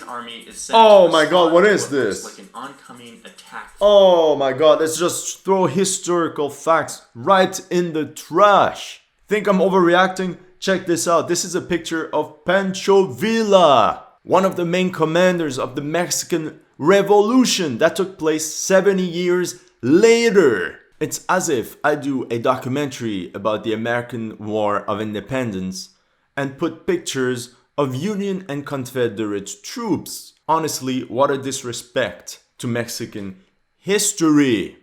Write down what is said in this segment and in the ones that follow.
American army is set Oh to my god, what is respond to what this? looks like an oncoming attack. Oh my god, let's just throw historical facts right in the trash. Think I'm overreacting? Check this out. This is a picture of Pancho Villa, one of the main commanders of the Mexican Revolution that took place 70 years later. It's as if I do a documentary about the American War of Independence and put pictures of Union and Confederate troops. Honestly, what a disrespect to Mexican history.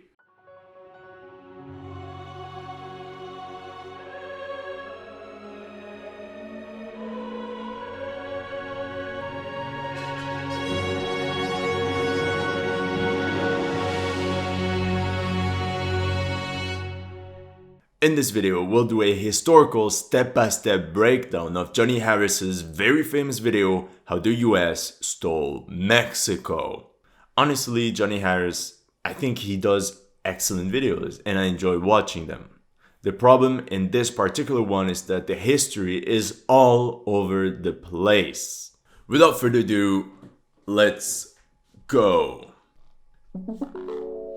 In this video, we'll do a historical step-by-step breakdown of Johnny Harris's very famous video, How the US Stole Mexico. Honestly, Johnny Harris, I think he does excellent videos and I enjoy watching them. The problem in this particular one is that the history is all over the place. Without further ado, let's go.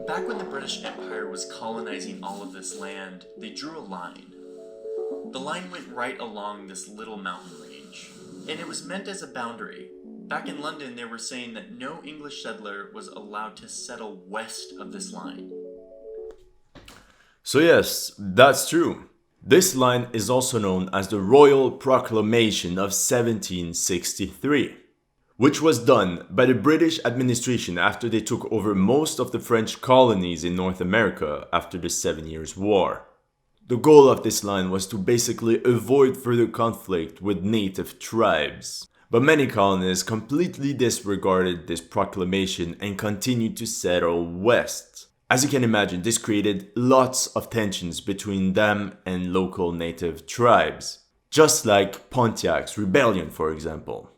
Back when the British Empire was colonizing all of this land, they drew a line. The line went right along this little mountain range, and it was meant as a boundary. Back in London, they were saying that no English settler was allowed to settle west of this line. So yes, that's true. This line is also known as the Royal Proclamation of 1763. Which was done by the British administration after they took over most of the French colonies in North America after the 7 Years' War. The goal of this line was to basically avoid further conflict with native tribes. But many colonists completely disregarded this proclamation and continued to settle west. As you can imagine, this created lots of tensions between them and local native tribes. Just like Pontiac's rebellion, for example.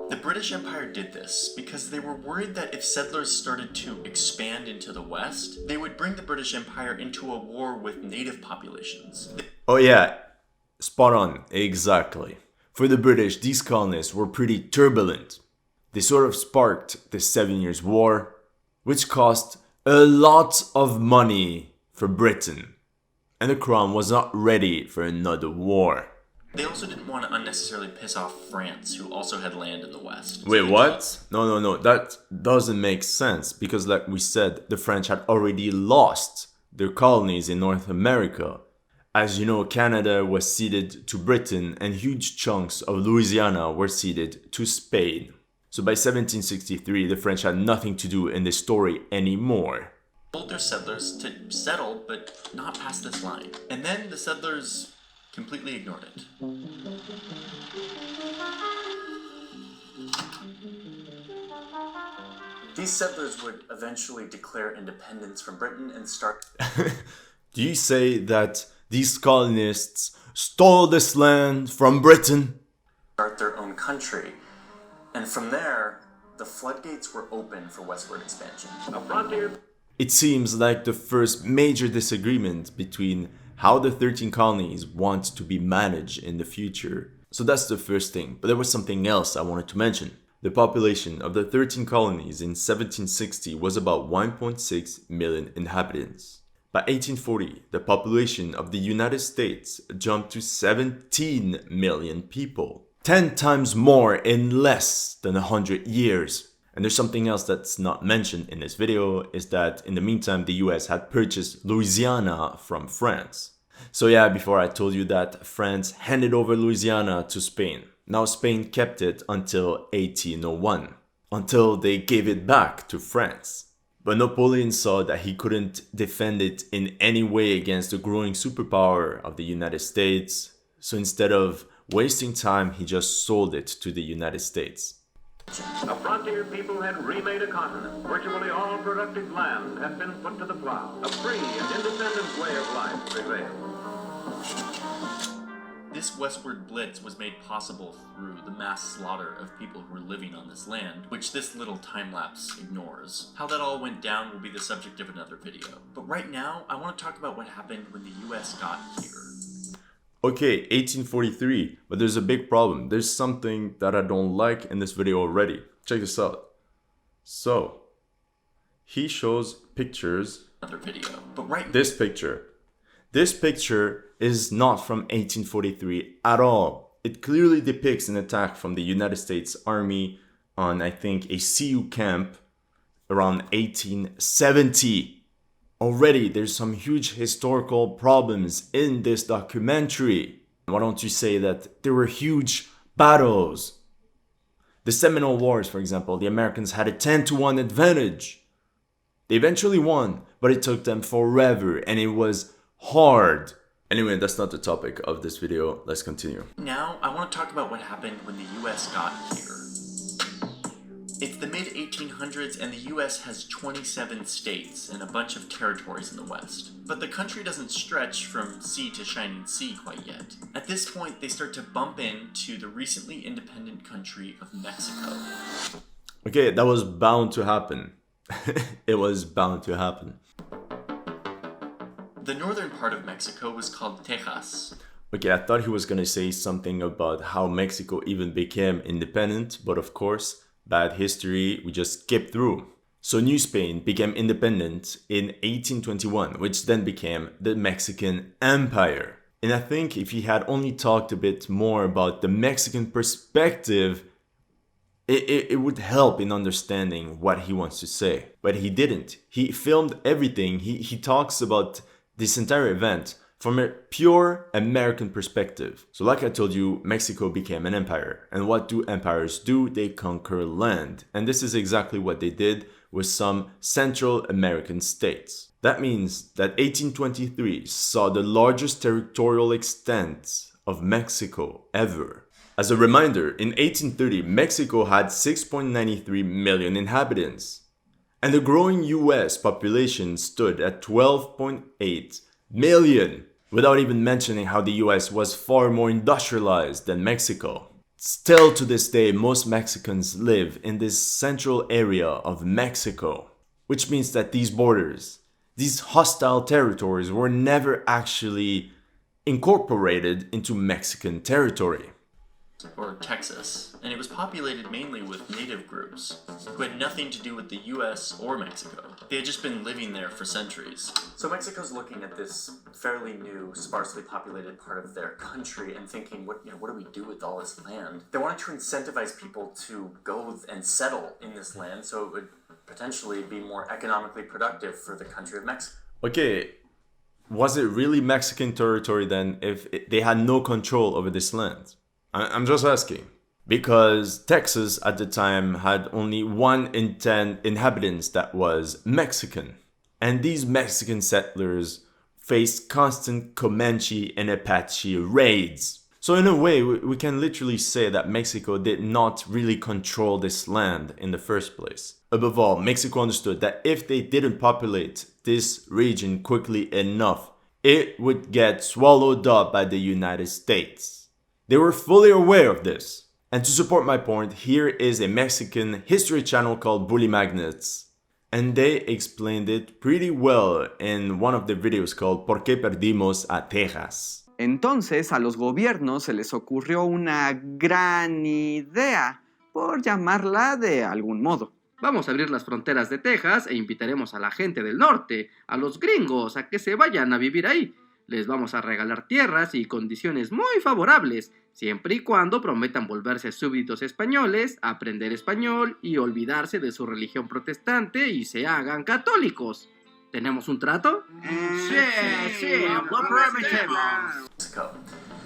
The British Empire did this because they were worried that if settlers started to expand into the West, they would bring the British Empire into a war with native populations. Oh yeah, spot on, exactly. For the British, these colonists were pretty turbulent. They sort of sparked the 7 Years' War, which cost a lot of money for Britain. And the Crown was not ready for another war. They also didn't want to unnecessarily piss off France, who also had land in the West. Wait, what? No, that doesn't make sense because like we said, the French had already lost their colonies in North America. As you know, Canada was ceded to Britain and huge chunks of Louisiana were ceded to Spain. So by 1763, the French had nothing to do in this story anymore. Told their settlers to settle, but not past this line. And then the settlers completely ignored it. These settlers would eventually declare independence from Britain and start... Do you say that these colonists stole this land from Britain? Start their own country. And from there, the floodgates were open for westward expansion. A frontier... It seems like the first major disagreement between how the 13 colonies want to be managed in the future. So that's the first thing, but there was something else I wanted to mention. The population of the 13 colonies in 1760 was about 1.6 million inhabitants. By 1840, the population of the United States jumped to 17 million people. 10 times more in less than 100 years. And there's something else that's not mentioned in this video, is that in the meantime the US had purchased Louisiana from France. So yeah, before I told you that France handed over Louisiana to Spain. Now Spain kept it until 1801, until they gave it back to France. But Napoleon saw that he couldn't defend it in any way against the growing superpower of the United States. So instead of wasting time, he just sold it to the United States. A frontier people had remade a continent. Virtually all productive land had been put to the plow. A free and independent way of life prevailed. This westward blitz was made possible through the mass slaughter of people who were living on this land, which this little time-lapse ignores. How that all went down will be the subject of another video. But right now, I want to talk about what happened when the US got here. Okay, 1843, but there's a big problem. There's something that I don't like in this video already. check this out. So, he shows pictures. Another video, but right. This picture. This picture is not from 1843 at all. It clearly depicts an attack from the United States Army on, I think, a CU camp around 1870. Already, there's some huge historical problems in this documentary. Why don't you say that there were huge battles? The Seminole Wars, for example, the Americans had a 10-1 advantage. They eventually won, but it took them forever and it was hard. Anyway, that's not the topic of this video. Let's continue. Now, I want to talk about what happened when the US got here. It's the mid-1800s and the US has 27 states and a bunch of territories in the West. But the country doesn't stretch from sea to shining sea quite yet. At this point, they start to bump into the recently independent country of Mexico. Okay, that was bound to happen. It was bound to happen. The northern part of Mexico was called Texas. Okay, I thought he was gonna say something about how Mexico even became independent, but of course, bad history, we just skipped through. So New Spain became independent in 1821, which then became the Mexican Empire. And I think if he had only talked a bit more about the Mexican perspective, it would help in understanding what he wants to say. But he didn't. He filmed everything. He talks about this entire event from a pure American perspective. So like I told you, Mexico became an empire. And what do empires do? They conquer land. And this is exactly what they did with some Central American states. That means that 1823 saw the largest territorial extent of Mexico ever. As a reminder, in 1830, Mexico had 6.93 million inhabitants. And the growing US population stood at 12.8 million. Without even mentioning how the US was far more industrialized than Mexico. Still to this day, most Mexicans live in this central area of Mexico, which means that these borders, these hostile territories were never actually incorporated into Mexican territory. Or Texas, and it was populated mainly with native groups who had nothing to do with the US or Mexico. They had just been living there for centuries. So Mexico's looking at this fairly new, sparsely populated part of their country and thinking, what do we do with all this land? They wanted to incentivize people to go and settle in this land so it would potentially be more economically productive for the country of Mexico. Okay, was it really Mexican territory then if they had no control over this land? I'm just asking. Because Texas at the time had only 1 in 10 inhabitants that was Mexican. And these Mexican settlers faced constant Comanche and Apache raids. So in a way, we can literally say that Mexico did not really control this land in the first place. Above all, Mexico understood that if they didn't populate this region quickly enough, it would get swallowed up by the United States. They were fully aware of this. And to support my point, here is a Mexican history channel called Bully Magnets. And they explained it pretty well in one of the videos called ¿Por qué perdimos a Texas? Entonces a los gobiernos se les ocurrió una gran idea, por llamarla de algún modo. Vamos a abrir las fronteras de Texas e invitaremos a la gente del norte, a los gringos, a que se vayan a vivir ahí. Les vamos a regalar tierras y condiciones muy favorables, siempre y cuando prometan volverse súbditos españoles, aprender español y olvidarse de su religión protestante y se hagan católicos. ¿Tenemos un trato? Sí, lo prometemos.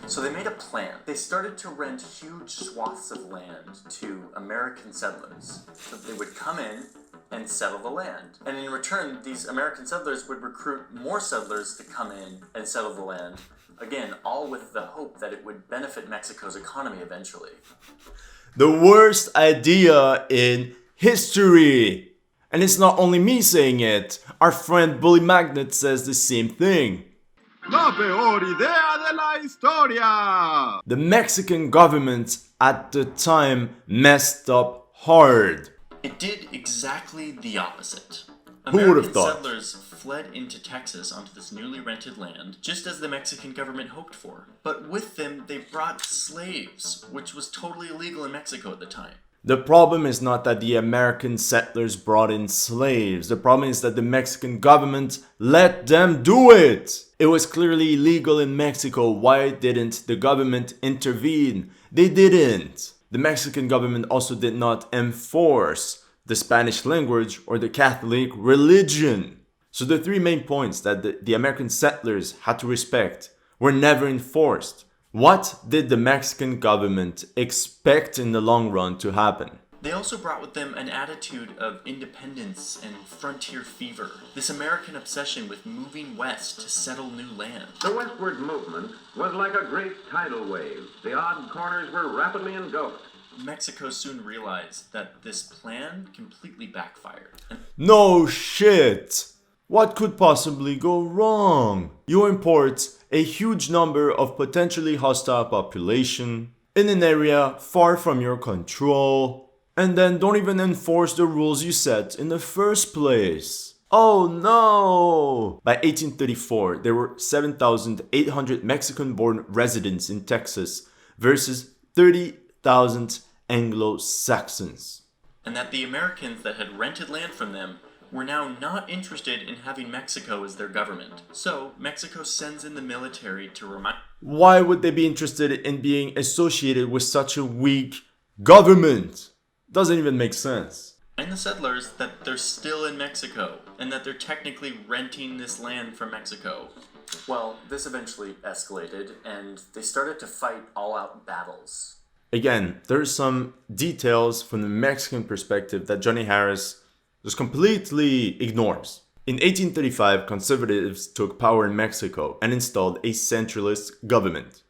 So they made a plan. They started to rent huge swaths of land to American settlers. So they would come in and settle the land. And in return, these American settlers would recruit more settlers to come in and settle the land. Again, all with the hope that it would benefit Mexico's economy eventually. The worst idea in history! And it's not only me saying it. Our friend Bully Magnet says the same thing. La peor idea de la historia! The Mexican government at the time messed up hard. It did exactly the opposite. Who would have American thought? settlers fled into Texas onto this newly rented land, just as the Mexican government hoped for. But with them, they brought slaves, which was totally illegal in Mexico at the time. The problem is not that the American settlers brought in slaves. The problem is that the Mexican government let them do it. It was clearly illegal in Mexico. Why didn't the government intervene? They didn't. The Mexican government also did not enforce the Spanish language or the Catholic religion. So the three main points that the American settlers had to respect were never enforced. What did the Mexican government expect in the long run to happen? They also brought with them an attitude of independence and frontier fever, this American obsession with moving west to settle new land. The westward movement was like a great tidal wave. The odd corners were rapidly engulfed. Mexico soon realized that this plan completely backfired. No shit! What could possibly go wrong? You import a huge number of potentially hostile population in an area far from your control, and then don't even enforce the rules you set in the first place. Oh no! By 1834, there were 7,800 Mexican-born residents in Texas versus 30,000 Anglo-Saxons. And that the Americans that had rented land from them were now not interested in having Mexico as their government. So Mexico sends in the military to remind... Why would they be interested in being associated with such a weak government? Doesn't even make sense. And the settlers that they're still in Mexico, and that they're technically renting this land from Mexico. Well, this eventually escalated, and they started to fight all-out battles. Again, there's some details from the Mexican perspective that Johnny Harris just completely ignores. In 1835, conservatives took power in Mexico and installed a centralist government.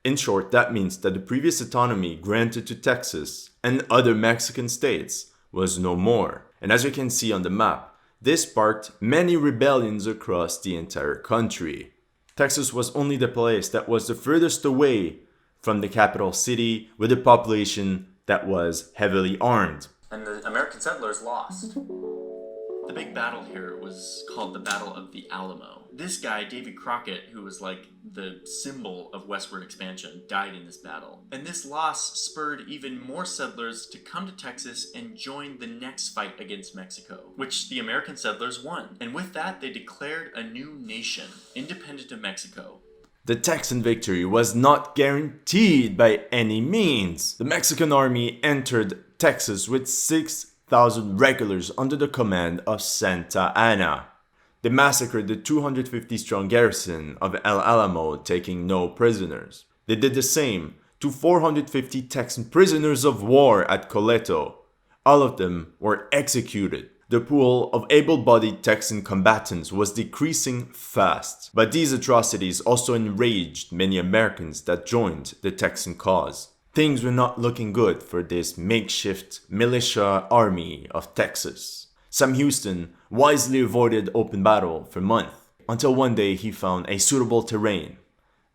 In short, that means that the previous autonomy granted to Texas and other Mexican states was no more. And as you can see on the map, this sparked many rebellions across the entire country. Texas was only the place that was the furthest away from the capital city with a population that was heavily armed. And the American settlers lost. The big battle here was called the Battle of the Alamo. This guy, Davy Crockett, who was like the symbol of westward expansion, died in this battle. And this loss spurred even more settlers to come to Texas and join the next fight against Mexico, which the American settlers won. And with that, they declared a new nation, independent of Mexico. The Texan victory was not guaranteed by any means. The Mexican army entered Texas with 6,000 regulars under the command of Santa Anna. They massacred the 250-strong garrison of El Alamo, taking no prisoners. They did the same to 450 Texan prisoners of war at Coleto. All of them were executed. The pool of able-bodied Texan combatants was decreasing fast, but these atrocities also enraged many Americans that joined the Texan cause. Things were not looking good for this makeshift militia army of Texas. Sam Houston wisely avoided open battle for months, until one day he found a suitable terrain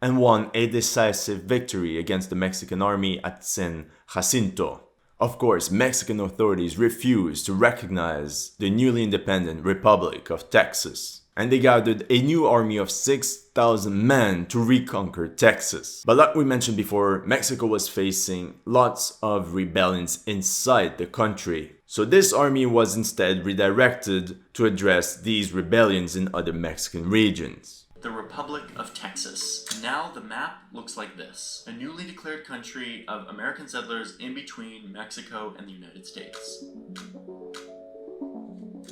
and won a decisive victory against the Mexican army at San Jacinto. Of course, Mexican authorities refused to recognize the newly independent Republic of Texas, and they gathered a new army of 6,000 men to reconquer Texas. But like we mentioned before, Mexico was facing lots of rebellions inside the country. So this army was instead redirected to address these rebellions in other Mexican regions. The Republic of Texas. Now the map looks like this. A newly declared country of American settlers in between Mexico and the United States.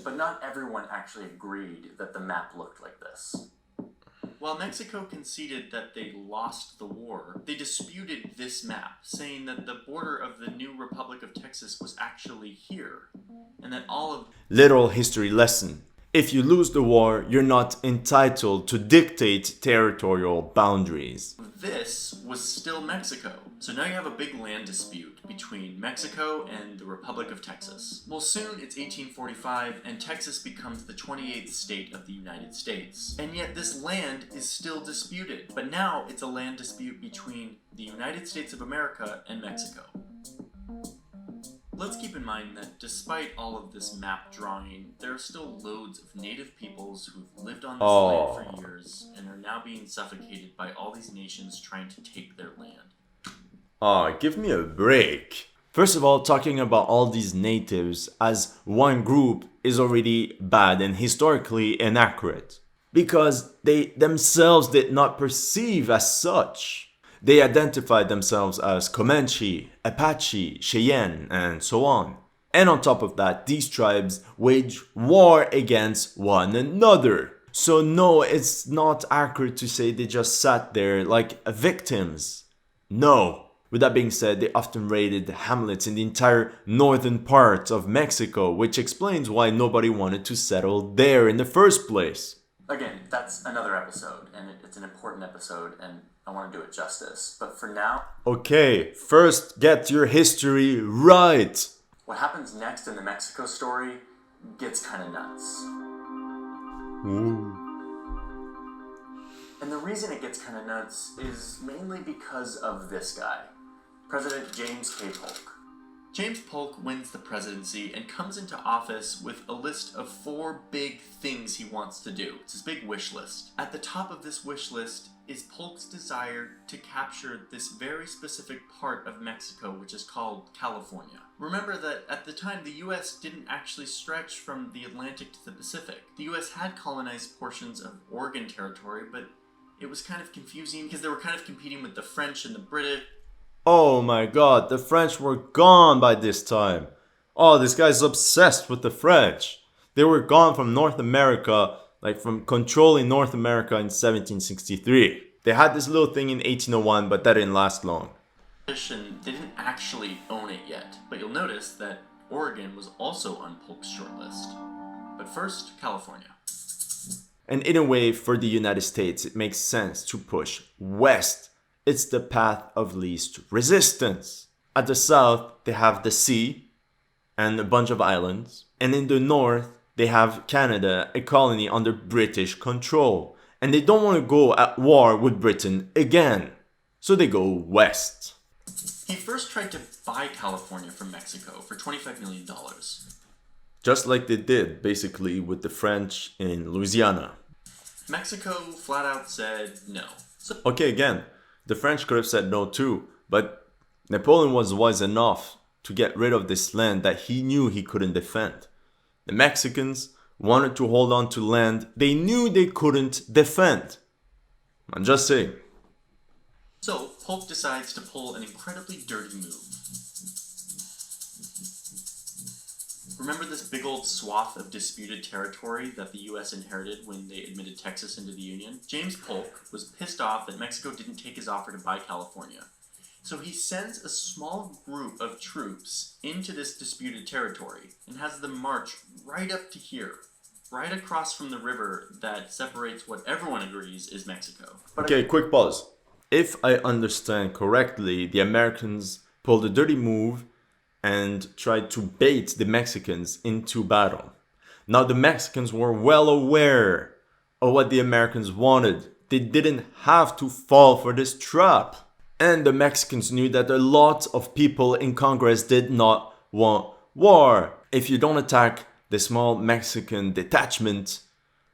But not everyone actually agreed that the map looked like this. While Mexico conceded that they lost the war, they disputed this map, saying that the border of the new Republic of Texas was actually here, and that all of... Little history lesson. If you lose the war, you're not entitled to dictate territorial boundaries. This was still Mexico. So now you have a big land dispute between Mexico and the Republic of Texas. Well, soon it's 1845 and Texas becomes the 28th state of the United States. And yet this land is still disputed. But now it's a land dispute between the United States of America and Mexico. Let's keep in mind that despite all of this map drawing, there are still loads of native peoples who've lived on this land for years and are now being suffocated by all these nations trying to take their land. Give me a break. First of all, talking about all these natives as one group is already bad and historically inaccurate, because they themselves did not perceive as such. They identified themselves as Comanche, Apache, Cheyenne, and so on. And on top of that, these tribes wage war against one another. So no, it's not accurate to say they just sat there like victims. No. With that being said, they often raided hamlets in the entire northern part of Mexico, which explains why nobody wanted to settle there in the first place. Again, that's another episode, and it's an important episode, and I want to do it justice. But for now, Okay, first get your history right. what happens next in the Mexico story gets kind of nuts. And the reason it gets kind of nuts is mainly because of this guy, President James K. Polk. James Polk wins the presidency and comes into office with a list of 4 big things he wants to do. It's his big wish list. At the top of this wish list is Polk's desire to capture this very specific part of Mexico, which is called California. Remember that at the time, the US didn't actually stretch from the Atlantic to the Pacific. The US had colonized portions of Oregon Territory, but it was kind of confusing because they were kind of competing with the French and the British. Oh my god, the French were gone by this time. Oh, this guy's obsessed with the French. They were gone from North America, like from controlling North America in 1763. They had this little thing in 1801, but that didn't last long. And they didn't actually own it yet, but you'll notice that Oregon was also on Polk's shortlist. But first, California. And in a way, for the United States, it makes sense to push west. It's the path of least resistance. At the south, they have the sea and a bunch of islands. And in the north, they have Canada, a colony under British control. And they don't want to go at war with Britain again. So they go west. He first tried to buy California from Mexico for $25 million. Just like they did, basically, with the French in Louisiana. Mexico flat out said no. So Okay, again, the French could have said no too, but Napoleon was wise enough to get rid of this land that he knew he couldn't defend. The Mexicans wanted to hold on to land they knew they couldn't defend. I'm just saying. So Polk decides to pull an incredibly dirty move. Remember this big old swath of disputed territory that the US inherited when they admitted Texas into the Union? James Polk was pissed off that Mexico didn't take his offer to buy California. So he sends a small group of troops into this disputed territory and has them march right up to here, right across from the river that separates what everyone agrees is Mexico. Okay, quick pause. If I understand correctly, the Americans pulled a dirty move and tried to bait the Mexicans into battle. Now the Mexicans were well aware of what the Americans wanted. They didn't have to fall for this trap. And the Mexicans knew that a lot of people in Congress did not want war. If you don't attack the small Mexican detachment,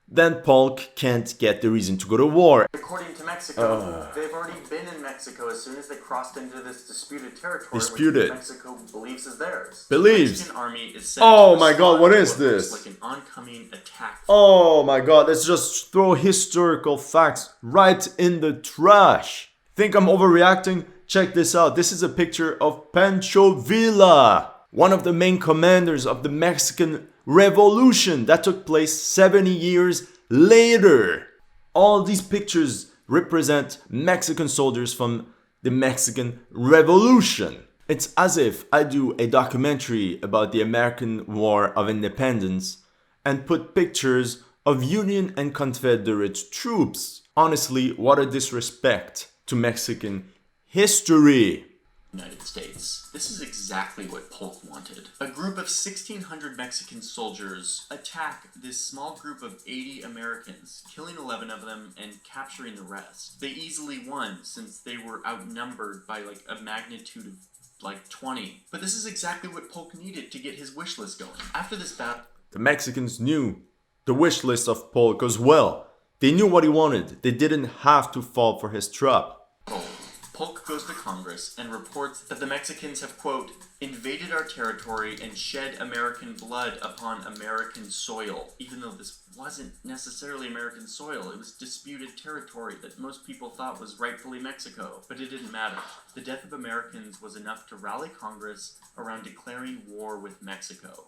then Polk can't get the reason to go to war. According to Mexico, they've already been in Mexico as soon as they crossed into this disputed territory, Disputed. which Mexico believes is theirs. Believes. The Mexican army is set Oh to my god, what respond is to this? looks like an oncoming attack. Oh my god, let's just throw historical facts right in the trash. Think I'm overreacting? Check this out. This is a picture of Pancho Villa, one of the main commanders of the Mexican Revolution that took place 70 years later. All these pictures represent Mexican soldiers from the Mexican Revolution. It's as if I do a documentary about the American War of Independence and put pictures of Union and Confederate troops. Honestly, what a disrespect to Mexican history. United States. This is exactly what Polk wanted. A group of 1,600 Mexican soldiers attack this small group of 80 Americans, killing 11 of them and capturing the rest. They easily won since they were outnumbered by like a magnitude of like 20. But this is exactly what Polk needed to get his wish list going. After this battle, The Mexicans knew the wish list of Polk as well. They knew what he wanted. They didn't have to fall for his trap. Polk goes to Congress and reports that the Mexicans have, quote, invaded our territory and shed American blood upon American soil, even though this wasn't necessarily American soil. It was disputed territory that most people thought was rightfully Mexico, but it didn't matter. The death of Americans was enough to rally Congress around declaring war with Mexico.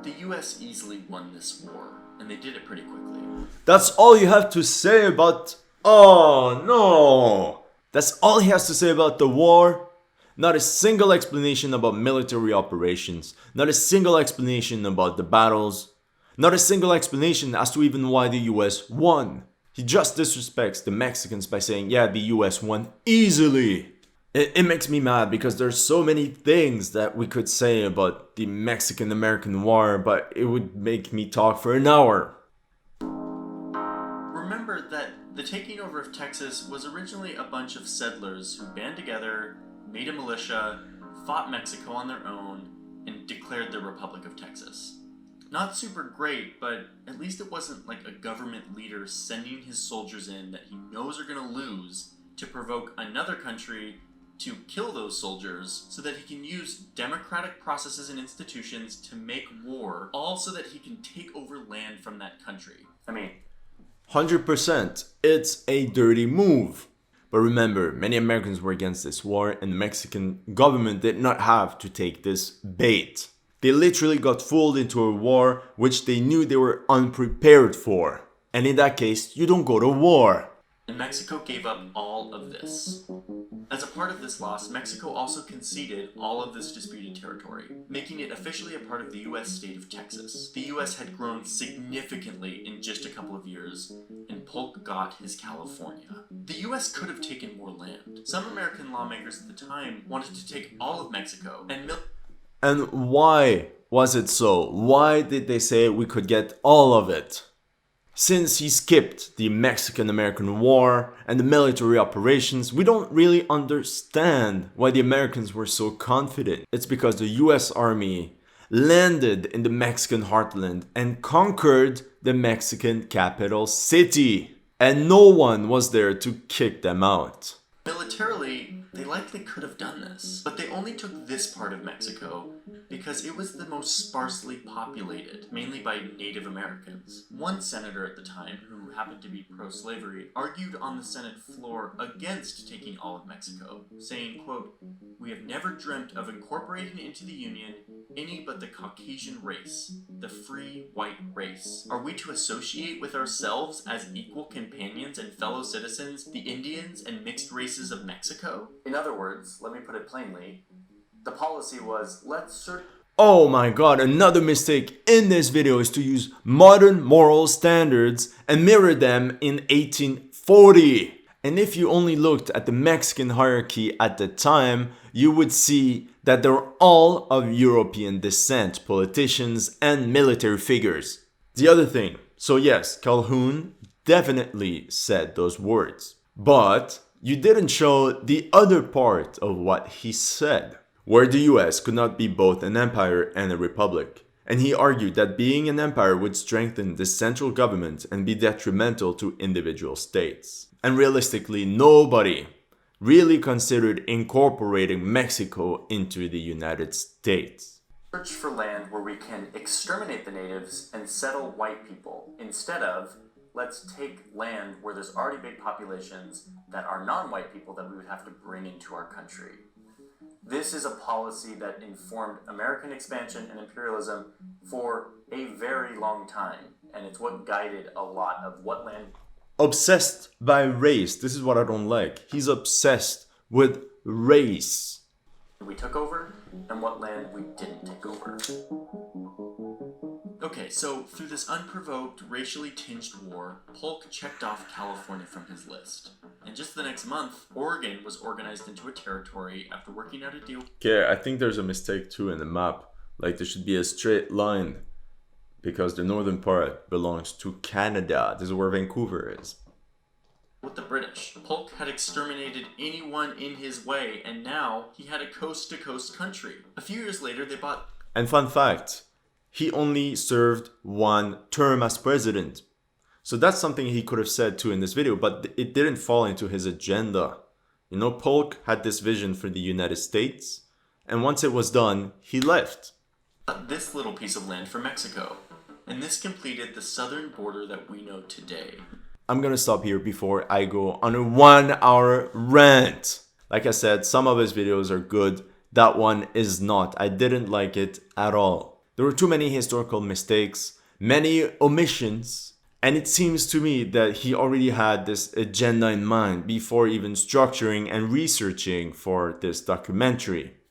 The US easily won this war, and they did it pretty quickly. That's all you have to say about... Oh no! That's all he has to say about the war? Not a single explanation about military operations. Not a single explanation about the battles. Not a single explanation as to even why the US won. He just disrespects the Mexicans by saying, yeah, the US won easily. It makes me mad because there's so many things that we could say about the Mexican-American War, but it would make me talk for an hour. Remember that the taking over of Texas was originally a bunch of settlers who band together, made a militia, fought Mexico on their own, and declared the Republic of Texas. Not super great, but at least it wasn't like a government leader sending his soldiers in that he knows are going to lose to provoke another country to kill those soldiers so that he can use democratic processes and institutions to make war, all so that he can take over land from that country. I mean, 100%. It's a dirty move. But remember, many Americans were against this war and the Mexican government did not have to take this bait. They literally got fooled into a war which they knew they were unprepared for. And in that case, you don't go to war. and Mexico gave up all of this. As a part of this loss, Mexico also conceded all of this disputed territory, making it officially a part of the U.S. state of Texas. The U.S. had grown significantly in just a couple of years, and Polk got his California. The U.S. could have taken more land. Some American lawmakers at the time wanted to take all of Mexico And why was it so? Why did they say we could get all of it? Since he skipped the Mexican-American War and the military operations, we don't really understand why the Americans were so confident. It's because the US Army landed in the Mexican heartland and conquered the Mexican capital city. And no one was there to kick them out. militarily, they likely could have done this, but they only took this part of Mexico because it was the most sparsely populated, mainly by Native Americans. One senator at the time, who happened to be pro-slavery, argued on the Senate floor against taking all of Mexico, saying, quote, "We have never dreamt of incorporating into the Union any but the Caucasian race, the free white race. Are we to associate with ourselves as equal companions and fellow citizens the Indians and mixed races of Mexico?" In other words, let me put it plainly, the policy was, Oh my god, another mistake in this video is to use modern moral standards and mirror them in 1840. And if you only looked at the Mexican hierarchy at the time, you would see that they were all of European descent, politicians and military figures. The other thing, so yes, Calhoun definitely said those words, but you didn't show the other part of what he said, where the US could not be both an empire and a republic. And he argued that being an empire would strengthen the central government and be detrimental to individual states. And realistically, nobody really considered incorporating Mexico into the United States. Search for land where we can exterminate the natives and settle white people, instead of let's take land where there's already big populations that are non-white people that we would have to bring into our country. This is a policy that informed American expansion and imperialism for a very long time, and it's what guided a lot of what land... Obsessed by race. This is what I don't like. He's obsessed with race. we took over and what land we didn't take over. Okay, so through this unprovoked, racially tinged war, Polk checked off California from his list. And just the next month, Oregon was organized into a territory after working out a deal. Okay, I think there's a mistake too in the map. Like there should be a straight line because the northern part belongs to Canada. This is where Vancouver is. With the British, Polk had exterminated anyone in his way, and now he had a coast-to-coast country. A few years later, they bought... And fun fact, he only served one term as president. So that's something he could have said too in this video, but it didn't fall into his agenda. You know, Polk had this vision for the United States, and once it was done, he left. This little piece of land for Mexico, and this completed the southern border that we know today. I'm gonna stop here before I go on a 1-hour rant. Like I said, some of his videos are good. That one is not. I didn't like it at all. There were too many historical mistakes, many omissions, and it seems to me that he already had this agenda in mind before even structuring and researching for this documentary.